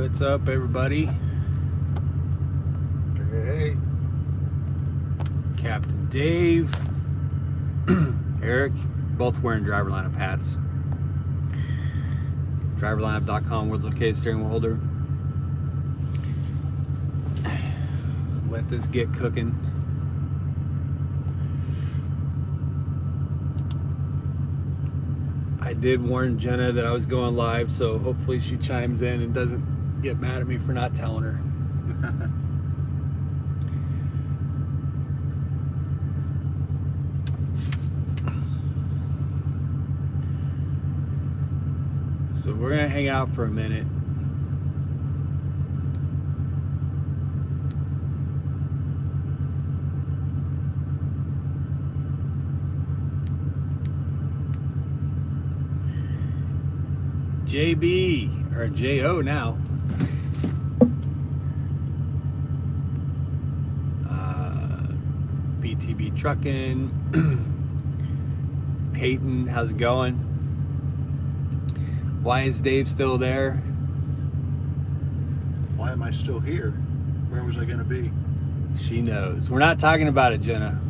What's up, everybody? Hey. Captain Dave, Eric, both wearing driver lineup hats. Driverlineup.com, world's located steering wheel holder. Let this get cooking. I did warn Jenna that I was going live, so hopefully she chimes in and doesn't get mad at me for not telling her. So we're gonna hang out for a minute. JB, or JO now. BTB Trucking. Peyton, how's it going? Why is Dave still there? Why am I still here? Where was I going to be? She knows. We're not talking about it, Jenna.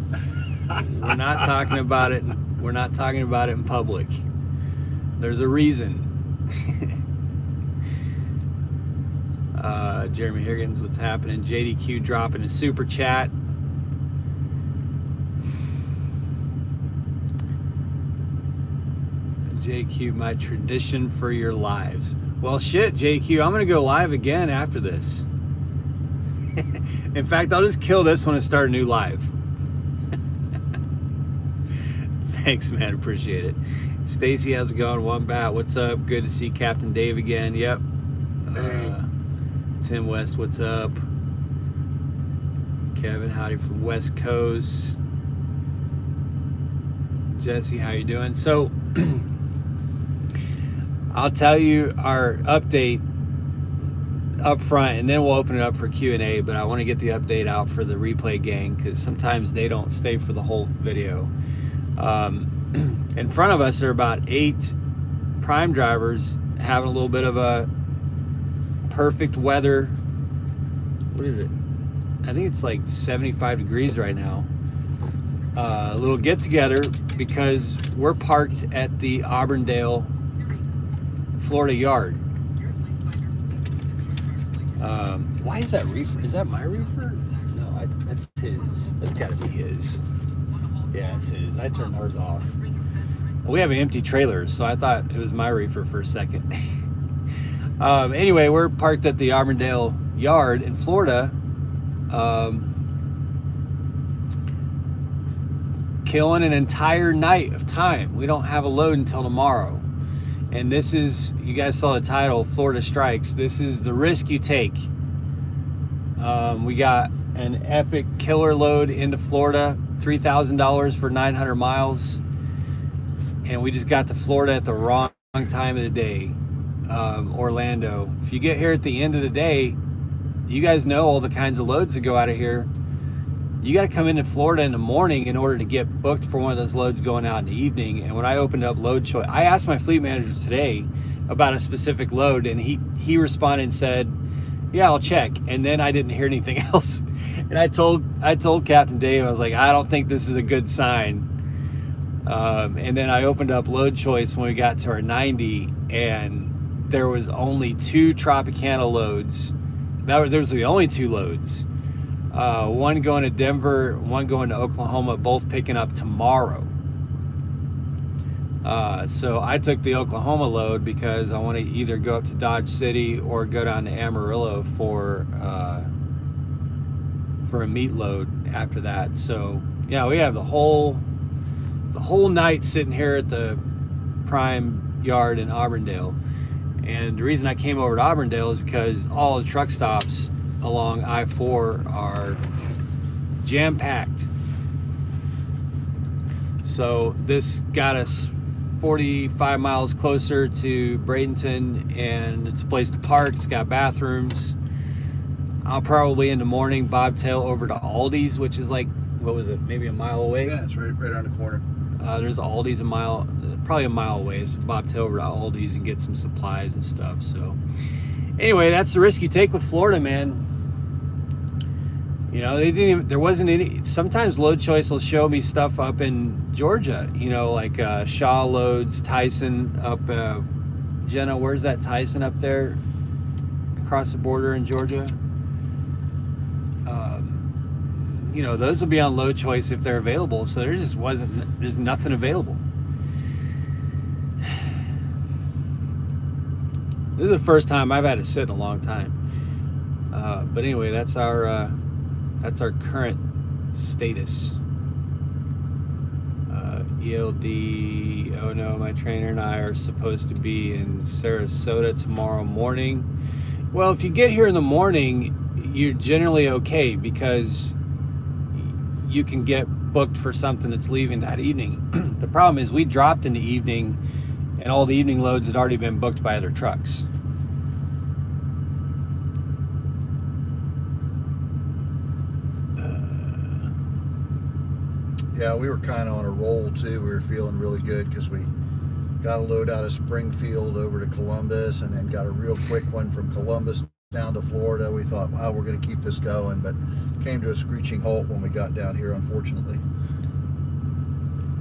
We're not talking about it. We're not talking about it in public. There's a reason. Jeremy Higgins, what's happening? JDQ dropping a super chat. JQ, my tradition for your lives. Well, shit, JQ, I'm gonna go live again after this. In fact, I'll just kill this one and start a new live. Thanks, man, appreciate it. Stacy, how's it going? Wombat, what's up? Good to see Captain Dave again. Yep. Hey. Tim West, what's up? Kevin, howdy from West Coast. Jesse, how you doing? So I'll tell you our update up front, and then we'll open it up for Q&A, but I want to get the update out for the replay gang because sometimes they don't stay for the whole video. In front of us are about 8 prime drivers having a little bit of a perfect weather. What is it? I think it's like 75 degrees right now. A little get together because we're parked at the Auburndale, Florida yard. Why is that reefer? Is that my reefer? No, that's his. That's got to be his. Yeah, it's his. I turned ours off. We have an empty trailer, so I thought it was my reefer for a second. Anyway, we're parked at the Auburndale yard in Florida. Killing an entire night of time. We don't have a load until tomorrow. And this is, you guys saw the title, Florida Strikes. This is the risk you take. We got an epic killer load into Florida, $3,000 for 900 miles. And we just got to Florida at the wrong time of the day. Orlando. If you get here at the end of the day, you guys know all the kinds of loads that go out of here. You got to come into Florida in the morning in order to get booked for one of those loads going out in the evening. And when I opened up load choice, I asked my fleet manager today about a specific load, and he responded and said, yeah, I'll check. And then I didn't hear anything else. And I told Captain Dave, I was like, I don't think this is a good sign. And then I opened up load choice when we got to our 90, and there was only 2 Tropicana loads. There was the only 2 loads. One going to Denver, one going to Oklahoma, both picking up tomorrow. So I took the Oklahoma load because I want to either go up to Dodge City or go down to Amarillo for a meat load after that. So yeah, we have the whole night sitting here at the prime yard in Auburndale. And the reason I came over to Auburndale is because all the truck stops along I-4 are jam-packed. So this got us 45 miles closer to Bradenton, and it's a place to park. It's got bathrooms. I'll probably in the morning bobtail over to Aldi's, which is like, what was it, maybe a mile away? Yeah, it's right around the corner. There's Aldi's probably a mile away, so bobtail over to Aldi's and get some supplies and stuff. So Anyway, that's the risk you take with Florida, man. You know, they didn't even, there wasn't any. Sometimes Load Choice will show me stuff up in Georgia, you know, like Shaw Loads, Tyson up, Jenna, where's that Tyson up there across the border in Georgia? You know, those will be on Load Choice if they're available. So there just wasn't, there's nothing available. This is the first time I've had to sit in a long time. But anyway, that's our current status. ELD, oh no, my trainer and I are supposed to be in Sarasota tomorrow morning. Well, if you get here in the morning, you're generally okay because you can get booked for something that's leaving that evening. The problem is we dropped in the evening and all the evening loads had already been booked by other trucks. Yeah, we were kind of on a roll too. We were feeling really good because we got a load out of Springfield over to Columbus and then got a real quick one from Columbus down to Florida. We thought, wow, we're going to keep this going, but came to a screeching halt when we got down here, unfortunately.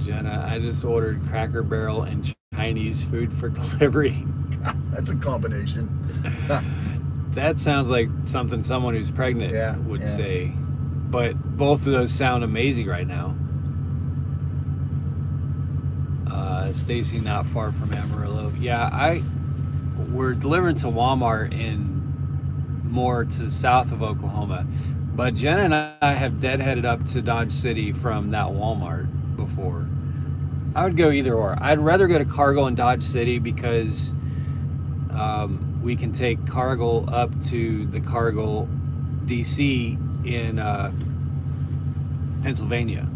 Jenna, I just ordered Cracker Barrel and Chinese food for delivery. That's a combination. That sounds like something someone who's pregnant would say. But both of those sound amazing right now. Stacy, not far from Amarillo. Yeah, we're delivering to Walmart in more to the south of Oklahoma. But Jenna and I have deadheaded up to Dodge City from that Walmart before. I would go either or. I'd rather go to Cargill and Dodge City because we can take Cargill up to the Cargill DC in Pennsylvania.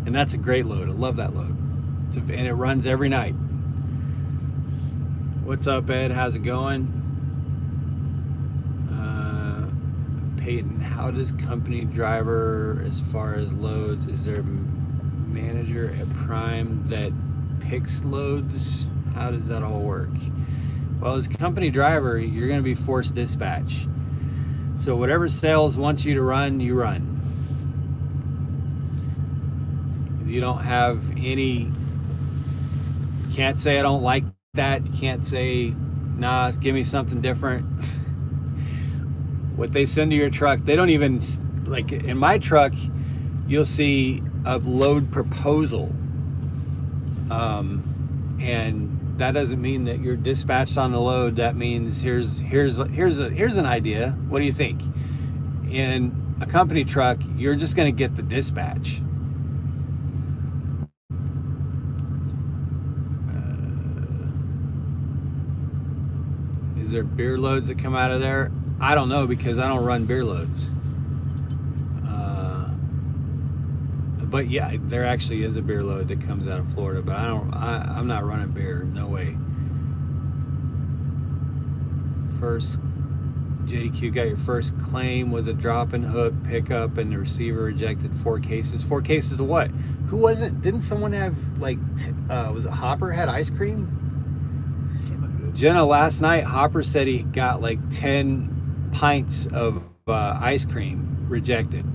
And that's a great load. I love that load. And it runs every night. What's up, Ed? How's it going? Peyton, how does company driver as far as loads? Is there a manager at Prime that picks loads? How does that all work? Well, as company driver, you're going to be forced dispatch. So whatever sales wants you to run, you run. You don't have any, can't say I don't like that. You can't say, nah, give me something different. What they send to your truck, they don't even, like in my truck, you'll see a load proposal. And that doesn't mean that you're dispatched on the load. That means here's an idea. What do you think? In a company truck, you're just going to get the dispatch. Is there beer loads that come out of there? I don't know because I don't run beer loads. But yeah, there actually is a beer load that comes out of Florida, but I'm not running beer, no way. First, JDQ got your first claim with a drop and hook pickup and the receiver rejected 4 cases. 4 cases of what? Who wasn't, didn't someone have like, was it Hopper had ice cream? Jenna, last night, Hopper said he got like 10 pints of ice cream rejected.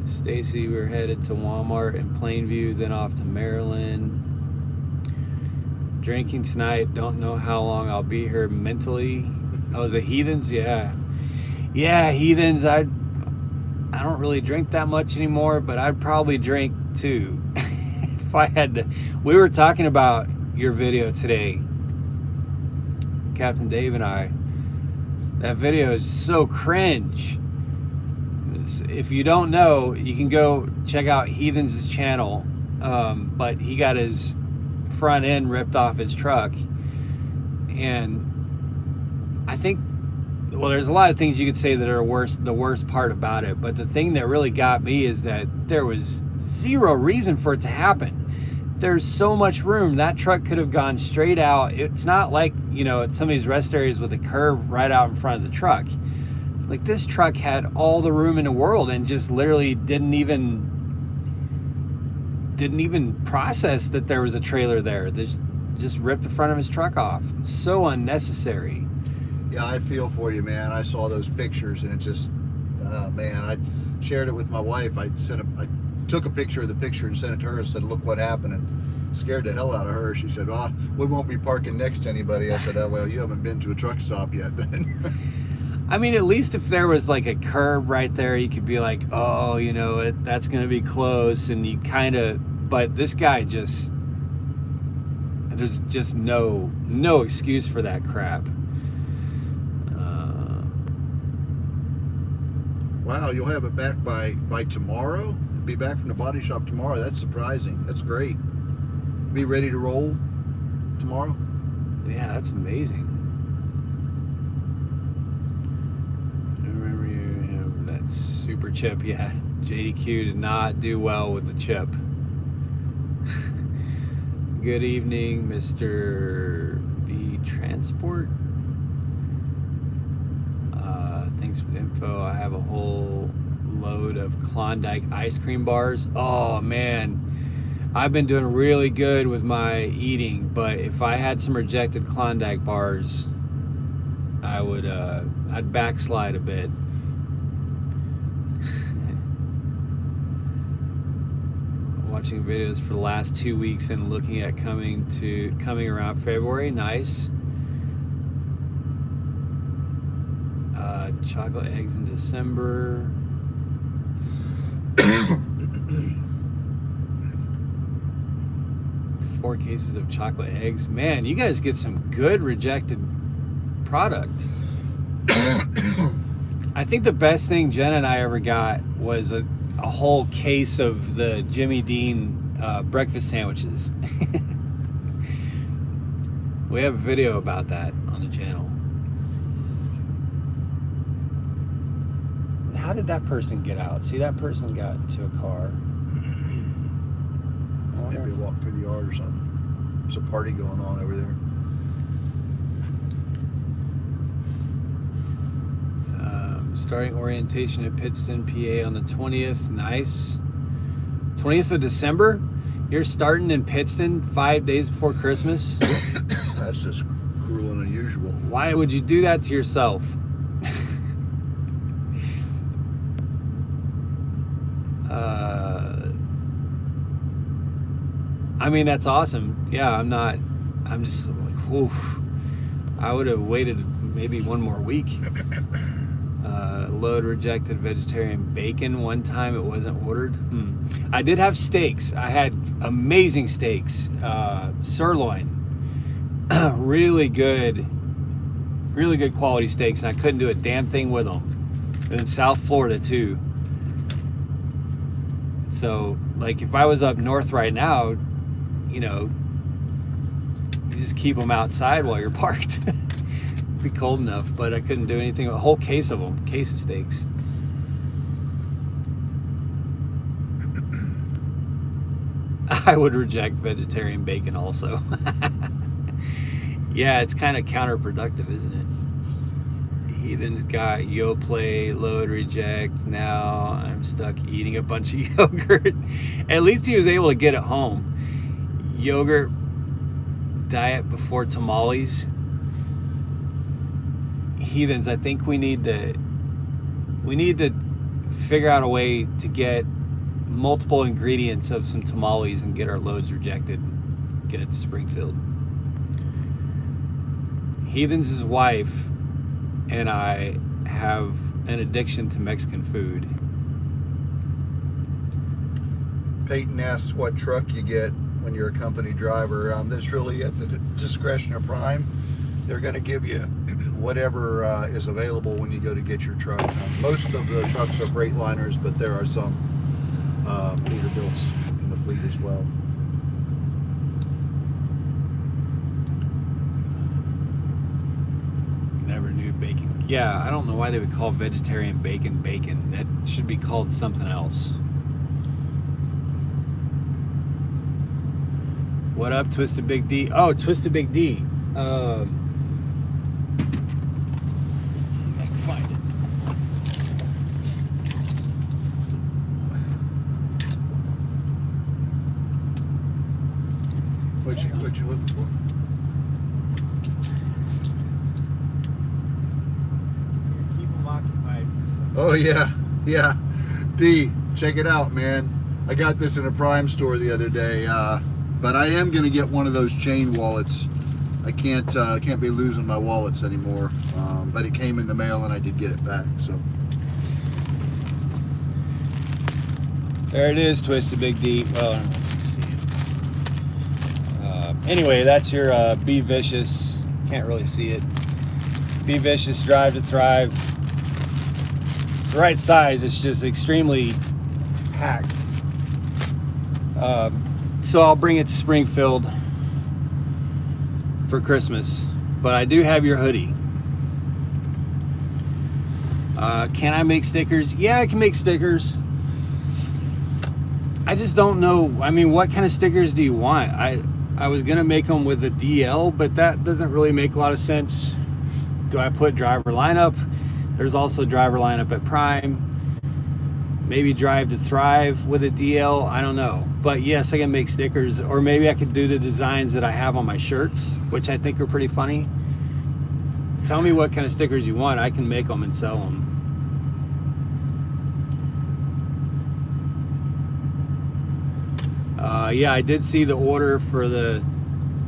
Stacy, we're headed to Walmart in Plainview, then off to Maryland. Drinking tonight, don't know how long I'll be here mentally. Oh, is it Heathens? Yeah. Yeah, Heathens, I don't really drink that much anymore, but I'd probably drink too. If I had to. We were talking about your video today, Captain Dave and I. That video is so cringe. If you don't know, you can go check out Heathens' channel, but he got his front end ripped off his truck, and I think, well, there's a lot of things you could say that are the worst part about it, but the thing that really got me is that there was zero reason for it to happen. There's so much room. That truck could have gone straight out. It's not like, you know, at some of these rest areas with a curve right out in front of the truck. Like, this truck had all the room in the world and just literally didn't even, didn't even process that there was a trailer there. They just ripped the front of his truck off. So unnecessary. Yeah, I feel for you, man. I saw those pictures and it just, man, I shared it with my wife. I took a picture of the picture and sent it to her and said, look what happened, and scared the hell out of her. She said, well, we won't be parking next to anybody. I said, oh, well, you haven't been to a truck stop yet then. I mean, at least if there was like a curb right there, you could be like, oh, you know, that's going to be close. And you kind of, but this guy just, there's just no excuse for that crap. Wow, you'll have it back by tomorrow? It'll be back from the body shop tomorrow. That's surprising. That's great. Be ready to roll tomorrow? Yeah, that's amazing. I remember that super chip. Yeah, JDQ did not do well with the chip. Good evening, Mr. B Transport. Thanks for the info. I have a whole load of Klondike ice cream bars. Oh man, I've been doing really good with my eating, but if I had some rejected Klondike bars, I would I'd backslide a bit. Watching videos for the last 2 weeks and looking at coming around February. Nice. Chocolate eggs in December. 4 cases of chocolate eggs. Man, you guys get some good rejected product. I think the best thing Jen and I ever got was a whole case of the Jimmy Dean breakfast sandwiches. We have a video about that on the channel. How did that person get out? See, that person got into a car. Maybe walk through the yard or something. There's a party going on over there. Starting orientation at Pittston, PA on the 20th. Nice. 20th of December? You're starting in Pittston 5 days before Christmas? That's just cruel and unusual. Why would you do that to yourself? I mean, that's awesome. Yeah, I'm just like, oof. I would have waited maybe one more week. Load rejected vegetarian bacon. One time it wasn't ordered. I did have steaks. I had amazing steaks. Sirloin. really good quality steaks, and I couldn't do a damn thing with them. And in South Florida too. So, like, if I was up north right now, you know, you just keep them outside while you're parked. It'd be cold enough, but I couldn't do anything. A whole case of them, case of steaks. I would reject vegetarian bacon also. Yeah, it's kind of counterproductive, isn't it? Heathen's got Yoplait, load reject. Now I'm stuck eating a bunch of yogurt. At least he was able to get it home. Yogurt diet before tamales. Heathens, I think we need to figure out a way to get multiple ingredients of some tamales and get our loads rejected. Get it to Springfield. Heathens' wife and I have an addiction to Mexican food. Peyton asks what truck you get when you're a company driver. That's really at the discretion of Prime. They're going to give you whatever is available when you go to get your truck. Most of the trucks are Freightliners, but there are some Peterbilts in the fleet as well. Never knew bacon. Yeah, I don't know why they would call vegetarian bacon bacon. That should be called something else. What up, Twisted Big D? Oh, Twisted Big D. Let's see if I can find it. What you looking for? Keep them occupied. Oh yeah, yeah. D, check it out, man. I got this in a Prime store the other day, but I am gonna get one of those chain wallets. I can't be losing my wallets anymore. But it came in the mail and I did get it back. So there it is, Twisted Big D. Well, I don't know if you can see it. Anyway, that's your Be Vicious. Can't really see it. Be Vicious, Drive to Thrive. It's the right size. It's just extremely packed. So I'll bring it to Springfield for Christmas. But I do have your hoodie. Can I make stickers? Yeah, I can make stickers. I just don't know. I mean, what kind of stickers do you want? I was gonna make them with a DL, but that doesn't really make a lot of sense. Do I put driver lineup? There's also driver lineup at Prime. Maybe Drive to Thrive with a DL. I don't know. But yes, I can make stickers, or maybe I could do the designs that I have on my shirts, which I think are pretty funny. Tell me what kind of stickers you want. I can make them and sell them. Yeah, I did see the order for the,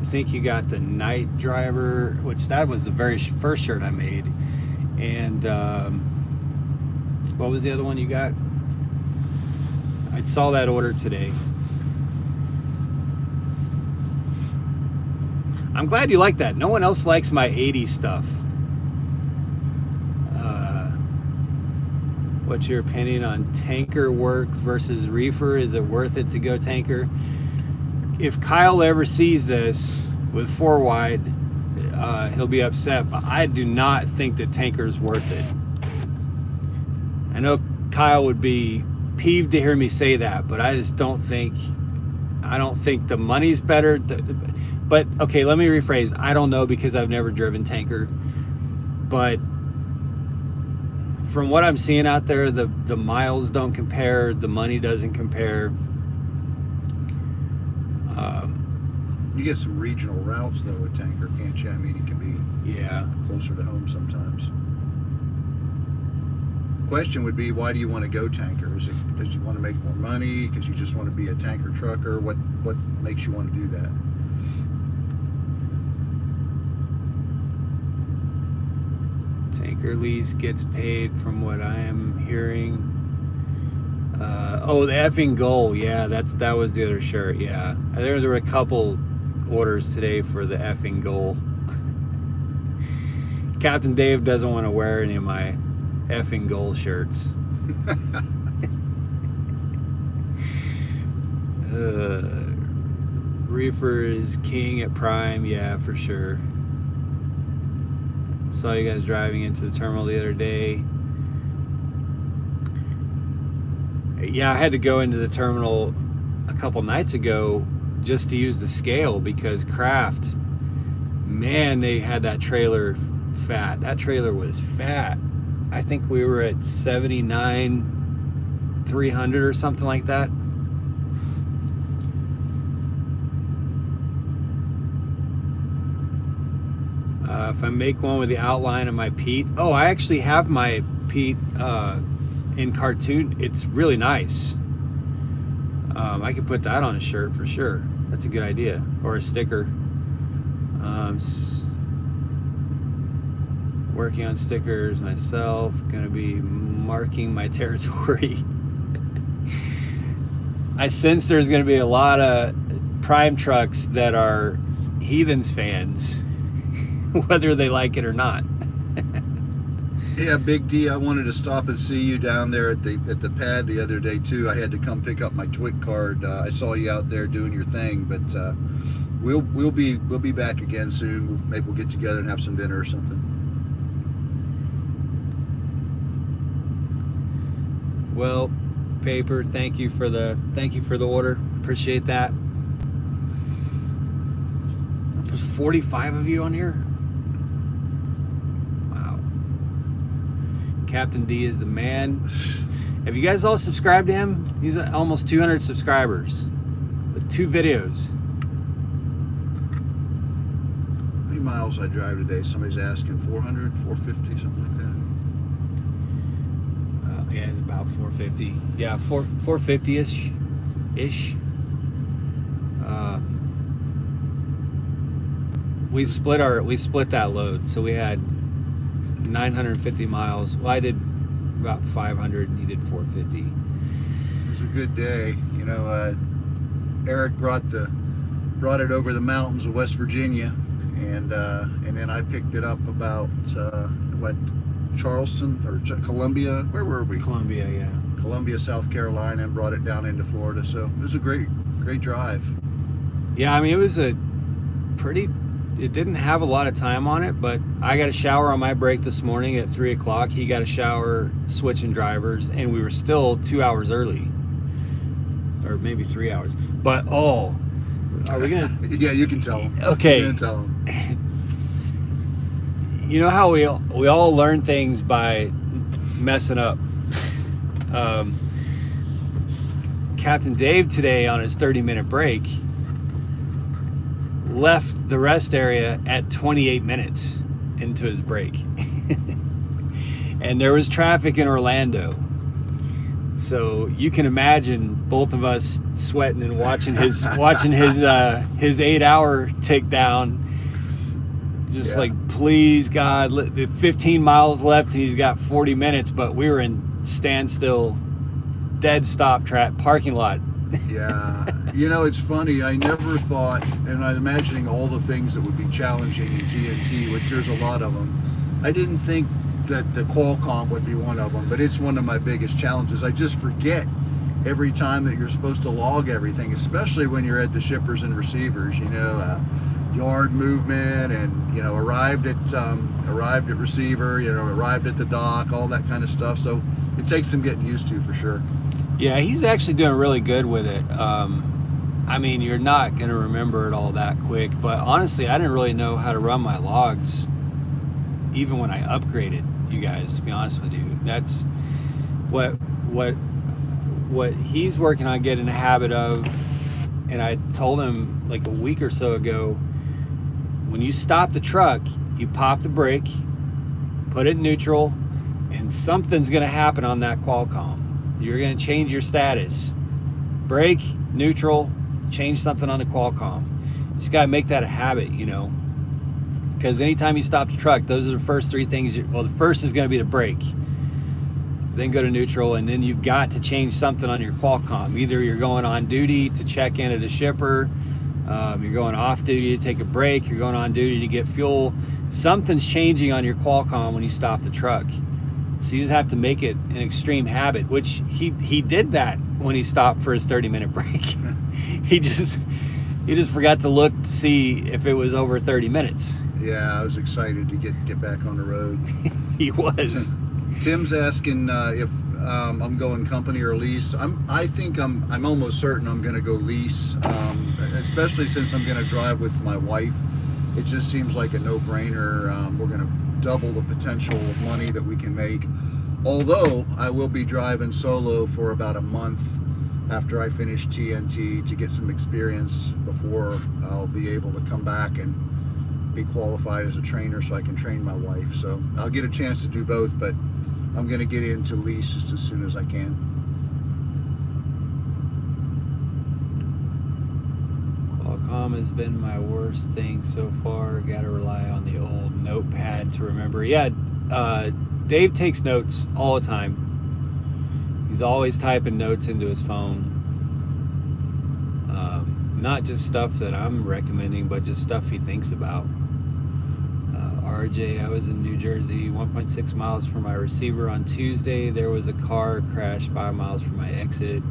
I think you got the night driver, which that was the very first shirt I made. And what was the other one you got? I saw that order today. I'm glad you like that. No one else likes my 80s stuff. What's your opinion on tanker work versus reefer? Is it worth it to go tanker? If Kyle ever sees this with 4 wide, he'll be upset, but I do not think that tanker's worth it. I know Kyle would be peeved to hear me say that, but I just don't think, the money's better. But okay, let me rephrase. I don't know because I've never driven tanker, but from what I'm seeing out there, the miles don't compare, the money doesn't compare. you get some regional routes though with tanker, can't you? I mean, it can be closer to home sometimes. Question would be, why do you want to go tanker? Is it because you want to make more money? Because you just want to be a tanker trucker? What makes you want to do that? Tanker lease gets paid from what I am hearing. Oh, the effing goal. Yeah, that was the other shirt. Yeah, there were a couple orders today for the effing goal. Captain Dave doesn't want to wear any of my effing goal shirts. Reefer is king at Prime. Yeah, for sure. Saw you guys driving into the terminal the other day. Yeah, I had to go into the terminal a couple nights ago just to use the scale because Kraft, man, they had that trailer fat. That trailer was fat. I think we were at 79,300 or something like that. If I make one with the outline of my Pete, oh, I actually have my Pete in cartoon. It's really nice. I could put that on a shirt for sure. That's a good idea, or a sticker. Working on stickers myself. Gonna be marking my territory. I sense there's gonna be a lot of Prime trucks that are Heathens fans, whether they like it or not. Yeah, Big D, I wanted to stop and see you down there at the pad the other day too. I had to come pick up my TWIC card. I saw you out there doing your thing, but we'll be back again soon. Maybe we'll get together and have some dinner or something. Well, Paper, thank you for the order. Appreciate that. There's 45 of you on here. Wow. Captain D is the man. Have you guys all subscribed to him? He's at almost 200 subscribers with 2 videos. many miles I drive today? Somebody's asking 400, 450, something like that. Yeah, it's about 450. Yeah, 450-ish. We split that load, so we had 950 miles. Well, I did about 500, and you did 450. It was a good day. You know, Eric brought it over the mountains of West Virginia, and then I picked it up about Charleston or Columbia. Where were we? Columbia, yeah. Columbia, South Carolina, and brought it down into Florida. So it was a great drive. Yeah, I mean, it was a pretty. It didn't have a lot of time on it, but I got a shower on my break this morning at 3 o'clock. He got a shower switching drivers, and we were still 2 hours early, or maybe 3 hours. But are we gonna? Yeah, you can tell him. Okay. You can tell him. You know how we all learn things by messing up. Captain Dave today on his 30-minute break left the rest area at 28 minutes into his break. And there was traffic in Orlando. So you can imagine both of us sweating and watching his 8-hour tick down. Just like, please God, 15 miles left and he's got 40 minutes, but we were in standstill, dead stop parking lot. Yeah, you know, it's funny. I never thought, and I'm imagining all the things that would be challenging in TNT, which there's a lot of them. I didn't think that the Qualcomm would be one of them, but it's one of my biggest challenges. I just forget every time that you're supposed to log everything, especially when you're at the shippers and receivers. You know, yard movement, and you know, arrived at receiver, you know, arrived at the dock, all that kind of stuff. So it takes some getting used to, for sure. Yeah, he's actually doing really good with it. I mean, you're not going to remember it all that quick, but honestly, I didn't really know how to run my logs even when I upgraded, you guys, to be honest with you. That's what he's working on getting a habit of. And I told him like a week or so ago, when you stop the truck, you pop the brake, put it in neutral, and something's going to happen on that Qualcomm. You're going to change your status. Brake, neutral, change something on the Qualcomm. You just got to make that a habit, you know. Because anytime you stop the truck, those are the first three things. The first is going to be the brake. Then go to neutral, and then you've got to change something on your Qualcomm. Either you're going on duty to check in at a shipper, you're going off duty to take a break, you're going on duty to get fuel. Something's changing on your Qualcomm when you stop the truck. So you just have to make it an extreme habit, which he did that when he stopped for his 30-minute break. he just forgot to look to see if it was over 30 minutes. Yeah, I was excited to get back on the road. He was. Tim's asking if I'm going company or lease. I think I'm almost certain I'm going to go lease, especially since I'm going to drive with my wife. It just seems like a no-brainer. We're going to double the potential money that we can make. Although I will be driving solo for about a month after I finish TNT to get some experience before I'll be able to come back and be qualified as a trainer so I can train my wife. So I'll get a chance to do both, but I'm going to get into lease just as soon as I can. Qualcomm has been my worst thing so far. Got to rely on the old notepad to remember. Yeah, Dave takes notes all the time. He's always typing notes into his phone. Not just stuff that I'm recommending, but just stuff he thinks about. RJ, I was in New Jersey, 1.6 miles from my receiver on Tuesday. There was a car crash 5 miles from my exit.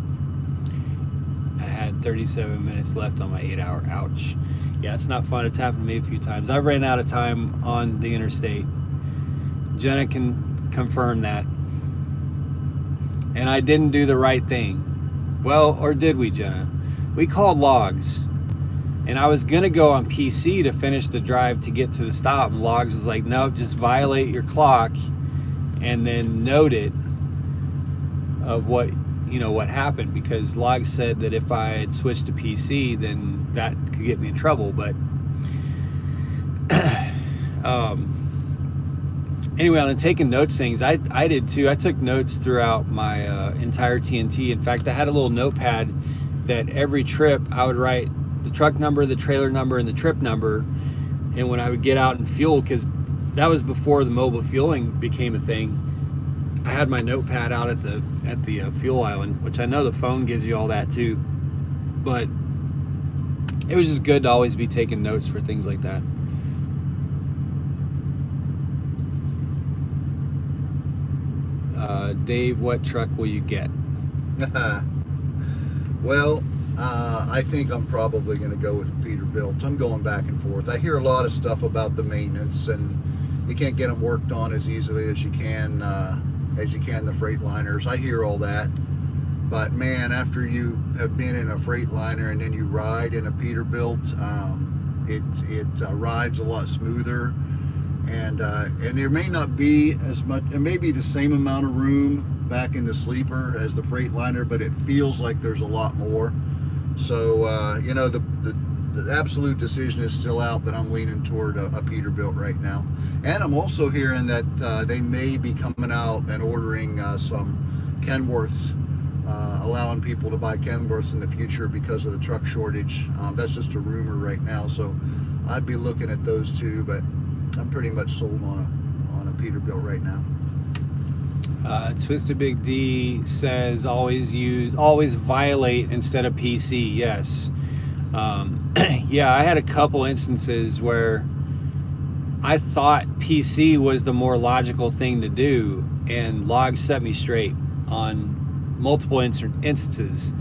I had 37 minutes left on my 8-hour. Ouch. Yeah, it's not fun. It's happened to me a few times. I've ran out of time on the interstate. Jenna can confirm that. And I didn't do the right thing. Well, or did we, Jenna? We called logs. And I was going to go on PC to finish the drive to get to the stop. And logs was like, nope, just violate your clock and then note it of what happened. Because logs said that if I had switched to PC, then that could get me in trouble. But Anyway, on the taking notes things, I did too. I took notes throughout my entire TNT. In fact, I had a little notepad that every trip I would write the truck number, the trailer number, and the trip number. And when I would get out and fuel, because that was before the mobile fueling became a thing, I had my notepad out at the fuel island, which I know the phone gives you all that too. But it was just good to always be taking notes for things like that. Dave, what truck will you get? Well, I think I'm probably going to go with Peterbilt. I'm going back and forth. I hear a lot of stuff about the maintenance, and you can't get them worked on as easily as you can the Freightliners. I hear all that, but man, after you have been in a Freightliner and then you ride in a Peterbilt, it rides a lot smoother. And there may not be as much, it may be the same amount of room back in the sleeper as the Freightliner, but it feels like there's a lot more. So you know, the absolute decision is still out, but I'm leaning toward a Peterbilt right now. And I'm also hearing that they may be coming out and ordering some Kenworths, allowing people to buy Kenworths in the future because of the truck shortage. That's just a rumor right now, so I'd be looking at those two, but I'm pretty much sold on a Peterbilt right now. Twisted Big D says always violate instead of PC. Yes. Yeah, I had a couple instances where I thought PC was the more logical thing to do, and logs set me straight on multiple instances.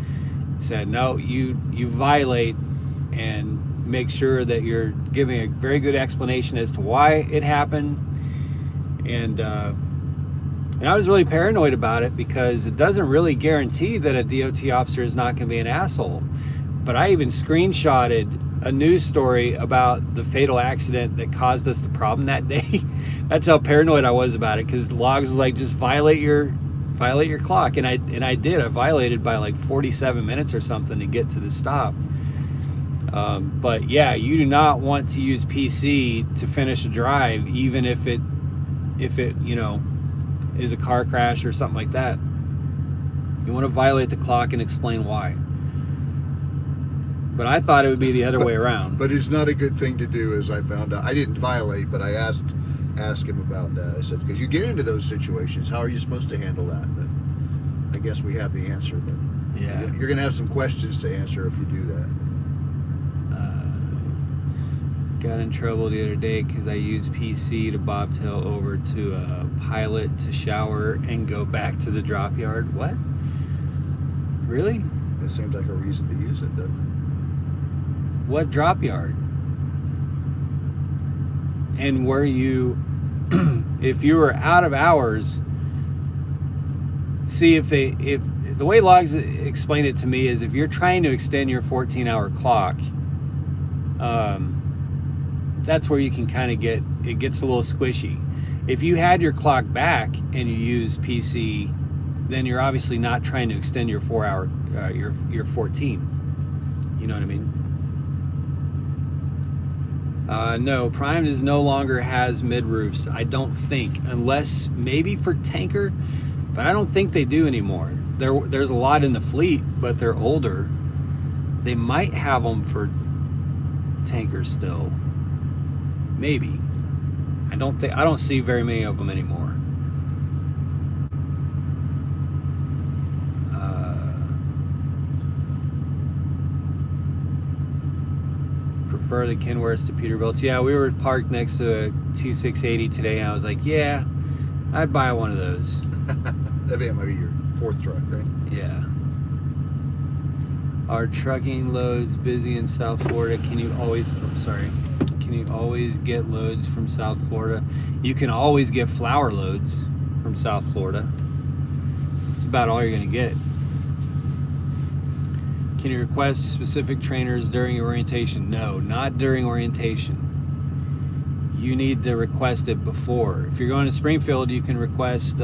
Said no, you violate, and make sure that you're giving a very good explanation as to why it happened. And I was really paranoid about it because it doesn't really guarantee that a DOT officer is not going to be an asshole. But I even screenshotted a news story about the fatal accident that caused us the problem that day. That's how paranoid I was about it, because logs was like, just violate your clock, and I did. I violated by like 47 minutes or something to get to the stop. But yeah, you do not want to use PC to finish a drive, even if it you know, is a car crash or something like that. You want to violate the clock and explain why. But I thought it would be the other way around. But it's not a good thing to do, as I found out. I didn't violate, but I asked him about that. I said, because you get into those situations, how are you supposed to handle that? But I guess we have the answer. But yeah, you're going to have some questions to answer if you do that. Got in trouble the other day because I used PC to bobtail over to a Pilot to shower and go back to the drop yard. What? Really? It seems like a reason to use it, doesn't it? What drop yard? And were you, if you were out of hours, see, if the way logs explain it to me is, if you're trying to extend your 14-hour clock, that's where you can kind of it gets a little squishy. If you had your clock back and you use PC, then you're obviously not trying to extend your 4-hour, your 14. You know what I mean? No, Prime no longer has mid-roofs, I don't think, unless maybe for tanker, but I don't think they do anymore. There's a lot in the fleet, but they're older. They might have them for tankers still. Maybe. I don't see very many of them anymore. Prefer the Kenworths to Peterbilts. Yeah, we were parked next to a T680 today, and I was like, yeah, I'd buy one of those. That might be your fourth truck, right? Yeah. Are trucking loads busy in South Florida? Can you always get loads from South Florida? You can always get flour loads from South Florida. It's about all you're going to get. Can you request specific trainers during orientation? No, not during orientation. You need to request it before. If you're going to Springfield, you can request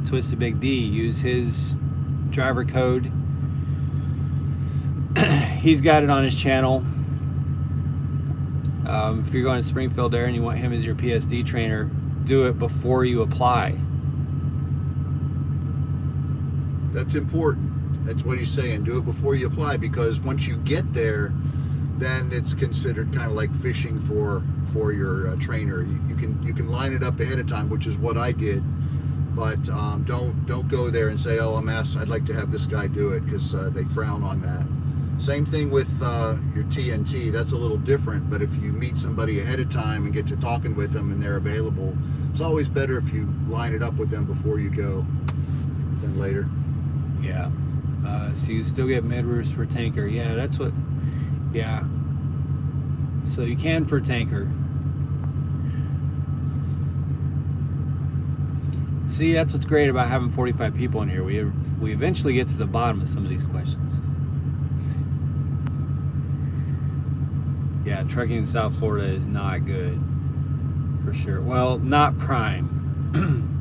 Twisted Big D. Use his driver code. He's got it on his channel. If you're going to Springfield Air and you want him as your PSD trainer, do it before you apply. That's important. That's what he's saying. Do it before you apply, because once you get there, then it's considered kind of like fishing for your trainer. You can line it up ahead of time, which is what I did. But don't go there and say, oh, I'd like to have this guy do it, because they frown on that. Same thing with your TNT. That's a little different, but if you meet somebody ahead of time and get to talking with them and they're available, it's always better if you line it up with them before you go than later. Yeah. So you still get mid-roost for tanker. Yeah, that's what. Yeah. So you can for tanker. See, that's what's great about having 45 people in here. We eventually get to the bottom of some of these questions. Yeah, trucking in South Florida is not good, for sure. Well, not prime.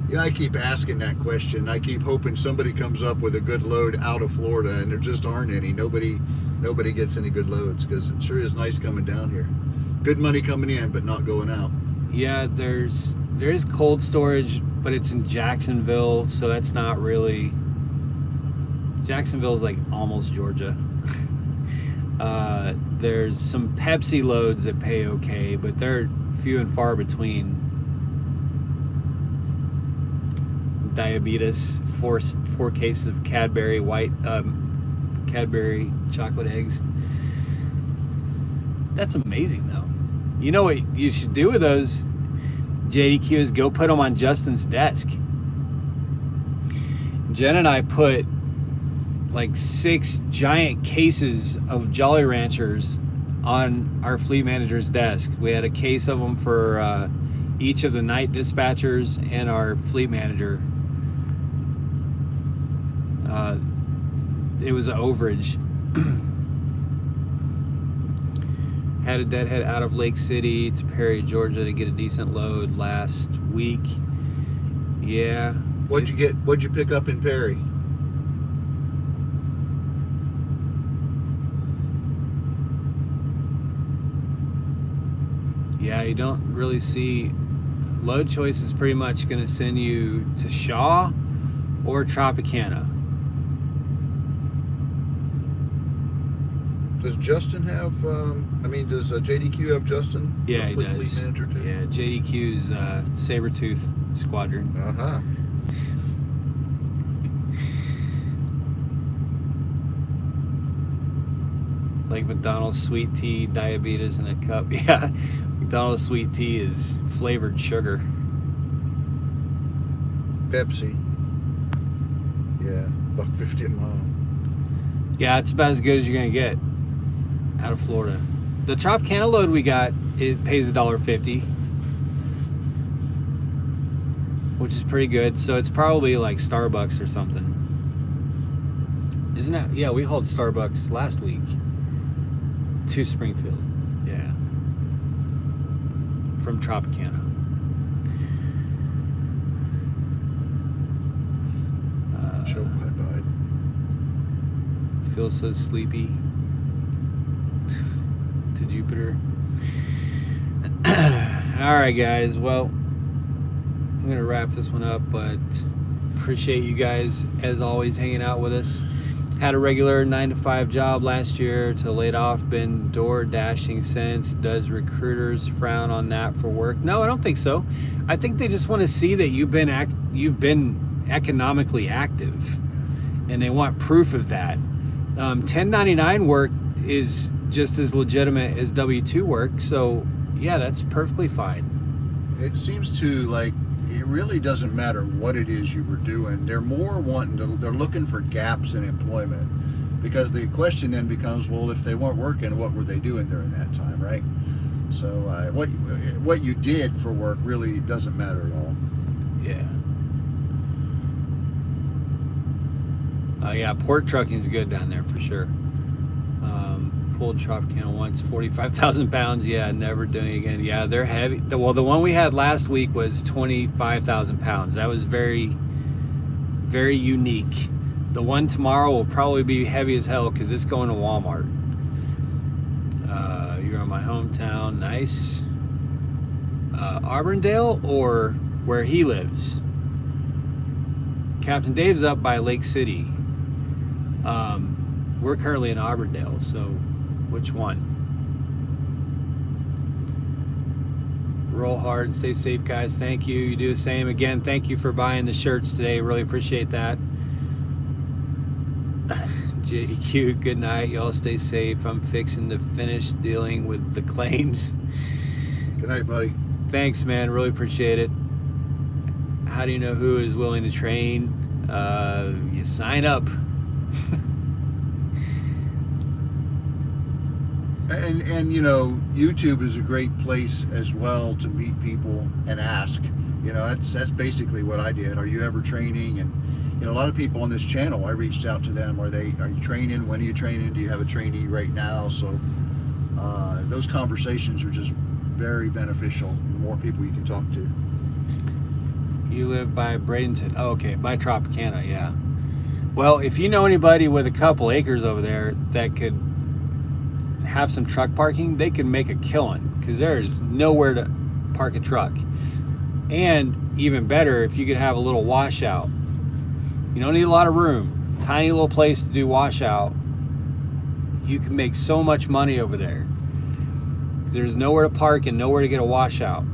Yeah, I keep asking that question. I keep hoping somebody comes up with a good load out of Florida, and there just aren't any. Nobody gets any good loads, because it sure is nice coming down here. Good money coming in, but not going out. Yeah, there is cold storage, but it's in Jacksonville, so that's not really. Jacksonville's like almost Georgia. There's some Pepsi loads that pay okay, but they're few and far between. Diabetes, four cases of Cadbury Cadbury chocolate eggs. That's amazing, though. You know what you should do with those, JDQ, is go put them on Justin's desk. Jen and I put like 6 giant cases of Jolly Ranchers on our fleet manager's desk. We had a case of them for each of the night dispatchers and our fleet manager. It was an overage. Had a deadhead out of Lake City to Perry, Georgia to get a decent load last week. Yeah. What'd you pick up in Perry? Yeah, you don't really see. Load choice is pretty much going to send you to Shaw or Tropicana. Does Justin have, does JDQ have Justin? Yeah, he does. Fleet manager too? Yeah, JDQ's Sabretooth Squadron. Uh-huh. Like McDonald's sweet tea, diabetes in a cup. Yeah, McDonald's sweet tea is flavored sugar. Pepsi. Yeah, $1.50 a mile. Yeah, it's about as good as you're gonna get out of Florida. The Tropicana load we got, it pays $1.50, which is pretty good. So it's probably like Starbucks or something, isn't it? Yeah, we hauled Starbucks last week to Springfield. Yeah, from Tropicana. Show bye-bye. Feel so sleepy. To Jupiter. Alright guys, well, I'm gonna wrap this one up, but appreciate you guys as always hanging out with us. Had a regular 9-to-5 job last year, to laid off, been door dashing since. Does recruiters frown on that for work? No, I don't think so. I think they just want to see that you've been economically active, and they want proof of that. 1099 work is just as legitimate as W2 work, so yeah, that's perfectly fine. It seems to, like, it really doesn't matter what it is you were doing. They're more they're looking for gaps in employment, because the question then becomes, well, if they weren't working, what were they doing during that time, right? So what you did for work really doesn't matter at all. Yeah. Yeah, port trucking's good down there for sure. Pulled Tropicana once, 45,000 pounds. Yeah, never doing it again. Yeah, they're heavy. Well, the one we had last week was 25,000 pounds. That was very, very unique. The one tomorrow will probably be heavy as hell because it's going to Walmart. you're in my hometown. Nice. Auburndale or where he lives? Captain Dave's up by Lake City. We're currently in Auburndale, so which one? Roll hard and stay safe, guys. Thank you. You do the same. Again, thank you for buying the shirts today. Really appreciate that. JDQ, good night. Y'all stay safe. I'm fixing to finish dealing with the claims. Good night, buddy. Thanks, man. Really appreciate it. How do you know who is willing to train? You sign up. And you know, YouTube is a great place as well to meet people and ask. You know, that's basically what I did. Are you ever training? And you know, a lot of people on this channel, I reached out to them. Are you training? When are you training? Do you have a trainee right now? So those conversations are just very beneficial. The more people you can talk to. You live by Bradenton. Oh, okay, by Tropicana, yeah. Well, if you know anybody with a couple acres over there that could have some truck parking, they could make a killing, because there's nowhere to park a truck. And even better, if you could have a little washout. You don't need a lot of room. Tiny little place to do washout. You can make so much money over there. There's nowhere to park and nowhere to get a washout.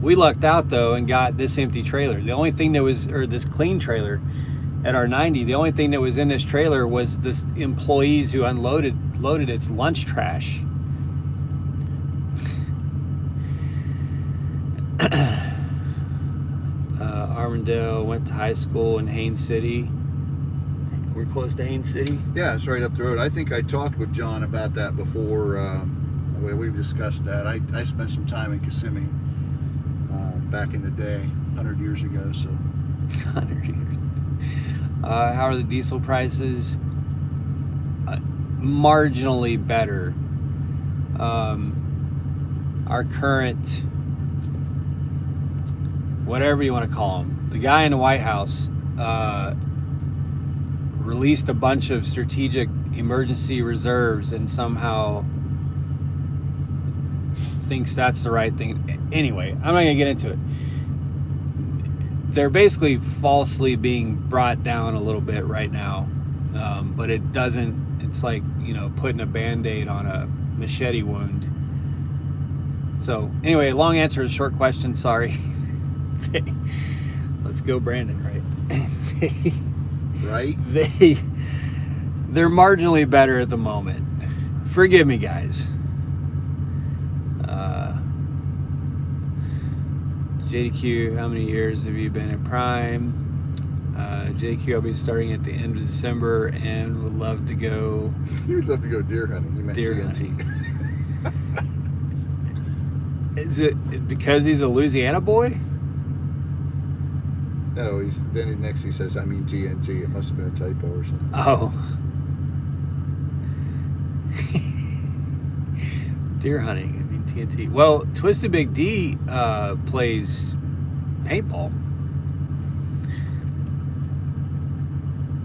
We lucked out though and got this empty trailer. The only thing that was, or this clean trailer at our 90, the only thing that was in this trailer was this employees who loaded its lunch trash. Armandale, went to high school in Haines City. We're close to Haines City. Yeah, it's right up the road. I think I talked with John about that before. We've discussed that. I spent some time in Kissimmee back in the day, 100 years ago. So 100 years. How are the diesel prices? Marginally better. Our current, whatever you want to call him, the guy in the White House released a bunch of strategic emergency reserves and somehow thinks that's the right thing. Anyway, I'm not gonna get into it. They're basically falsely being brought down a little bit right now, but it doesn't, it's like, you know, putting a band-aid on a machete wound. So anyway, long answer to a short question, sorry. Let's go Brandon, right? right? They're marginally better at the moment. Forgive me, guys. JDQ, how many years have you been in Prime? JDQ, I'll be starting at the end of December and would love to go. You would love to go deer hunting. You meant deer TNT. hunting. Is it because he's a Louisiana boy? No, then next he says, I mean TNT. It must have been a typo or something. Oh. Deer hunting, I mean TNT. Well, Twisted Big D plays paintball.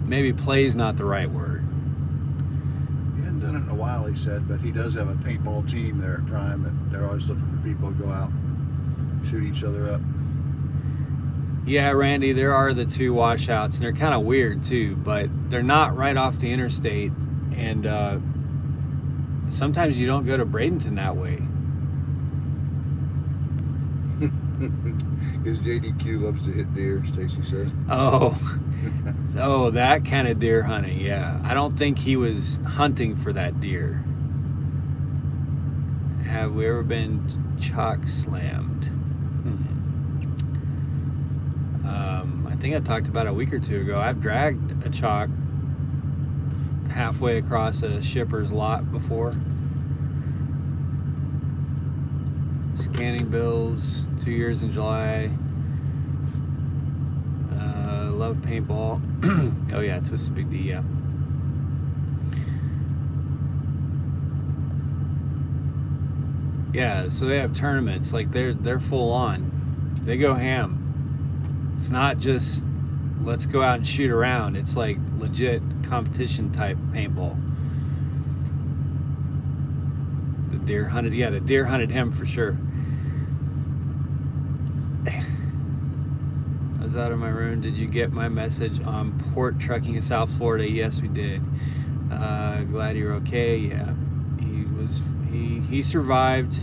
Maybe plays not the right word. He hadn't done it in a while, he said, but he does have a paintball team there at Prime that they're always looking for people to go out and shoot each other up. Yeah, Randy, there are the two washouts, and they're kind of weird too, but they're not right off the interstate, and sometimes you don't go to Bradenton that way. Because JDQ loves to hit deer, Stacy says. Oh, that kind of deer hunting, yeah. I don't think he was hunting for that deer. Have we ever been chalk slammed? I think I talked about it a week or two ago. I've dragged a chalk halfway across a shipper's lot before. Scanning bills, 2 years in July. Love paintball. Oh yeah, Twisted Big D, yeah. Yeah, so they have tournaments, like they're full on. They go ham. It's not just let's go out and shoot around. It's like legit competition type paintball. deer hunted. Yeah, the deer hunted him for sure. I was out of my room. Did you get my message on port trucking in South Florida? Yes, we did. Glad you're okay. Yeah, he survived.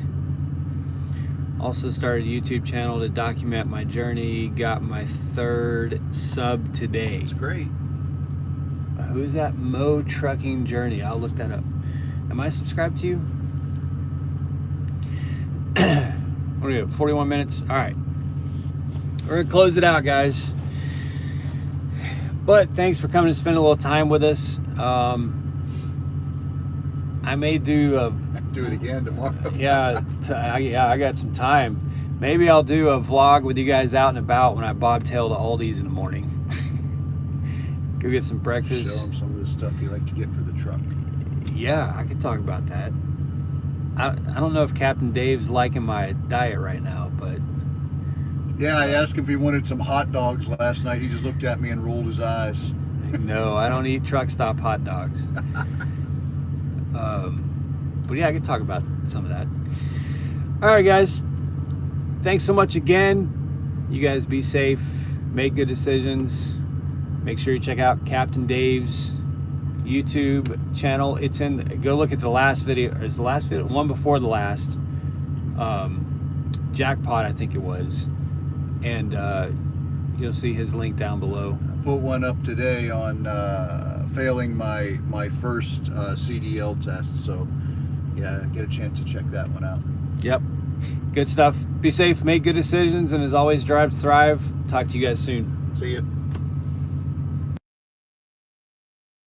Also started a YouTube channel to document my journey. Got my 3rd sub today. It's great. Who is that? Mo Trucking Journey. I'll look that up. Am I subscribed to you? What are we at? 41 minutes. All right. We're gonna close it out, guys. But thanks for coming to spend a little time with us. I may do it again tomorrow. Yeah, I got some time. Maybe I'll do a vlog with you guys out and about when I bobtail to Aldi's in the morning. Go get some breakfast. Show them some of the stuff you like to get for the truck. Yeah, I could talk about that. I don't know if Captain Dave's liking my diet right now, but yeah, I asked him if he wanted some hot dogs last night. He just looked at me and rolled his eyes. No, I don't eat truck stop hot dogs. But yeah, I could talk about some of that. All right, guys. Thanks so much again. You guys be safe. Make good decisions. Make sure you check out Captain Dave's YouTube channel. It's in. Go look at the last video. Or is the last video one before the last? Jackpot, I think it was. And you'll see his link down below. I put one up today on failing my first CDL test. So yeah, get a chance to check that one out. Yep. Good stuff. Be safe, make good decisions, and as always, drive to thrive. Talk to you guys soon. See you.